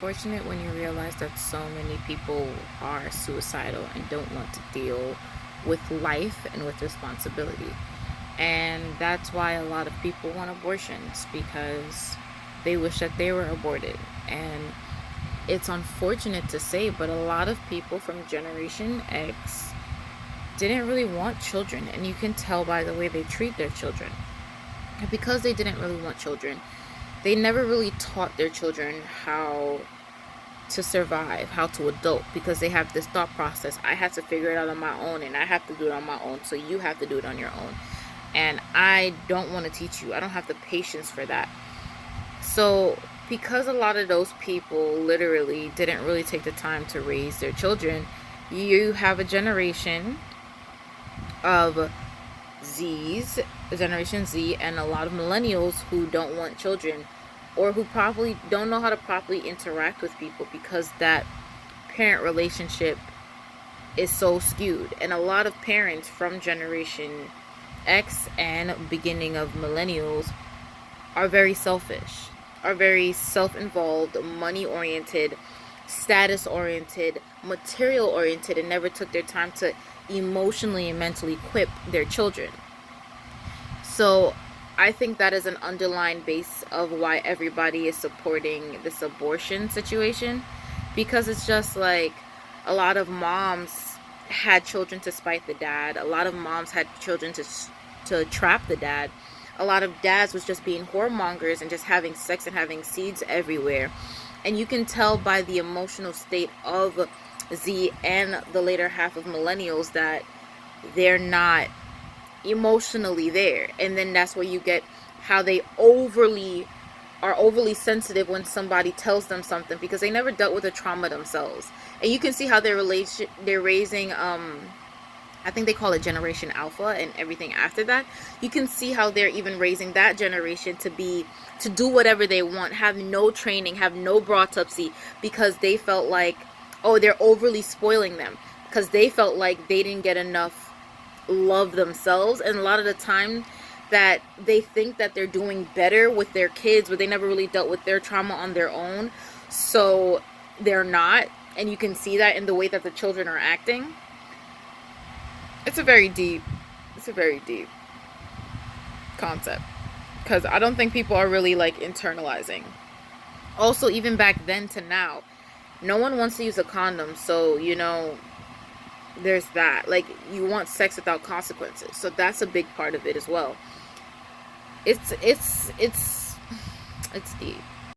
Fortunate when you realize that so many people are suicidal and don't want to deal with life and with responsibility. And that's why a lot of people want abortions, because they wish that they were aborted. And it's unfortunate to say, but a lot of people from Generation X didn't really want children. And you can tell by the way they treat their children. And because they didn't really want children, they never really taught their children how to survive, how to adult, because they have this thought process: I have to figure it out on my own, and I have to do it on my own, so you have to do it on your own. And I don't want to teach you. I don't have the patience for that. So, because a lot of those people literally didn't really take the time to raise their children, you have a generation of Z's, Generation Z, and a lot of millennials who don't want children, or who probably don't know how to properly interact with people because that parent relationship is so skewed. And a lot of parents from Generation X and beginning of millennials are very selfish, are very self-involved, money-oriented, status-oriented, material-oriented, and never took their time to emotionally and mentally equip their children. So I think that is an underlying base of why everybody is supporting this abortion situation, because it's just like a lot of moms had children to spite the dad. A lot of moms had children to trap the dad. A lot of dads was just being whoremongers and just having sex and having seeds everywhere. And you can tell by the emotional state of Z and the later half of millennials that they're not emotionally there. And then that's where you get how they are overly sensitive when somebody tells them something, because they never dealt with the trauma themselves. And you can see how they're raising I think they call it Generation Alpha and everything after that. You can see how they're even raising that generation to do whatever they want, have no training, have no autopsy, because they felt like, oh, they're overly spoiling them, because they felt like they didn't get enough love themselves. And a lot of the time that they think that they're doing better with their kids, but they never really dealt with their trauma on their own, so they're not. And you can see that in the way that the children are acting. It's a very deep concept, because I don't think people are really like internalizing. Also, even back then to now, no one wants to use a condom, so there's that. Like, you want sex without consequences, so that's a big part of it as well. It's deep.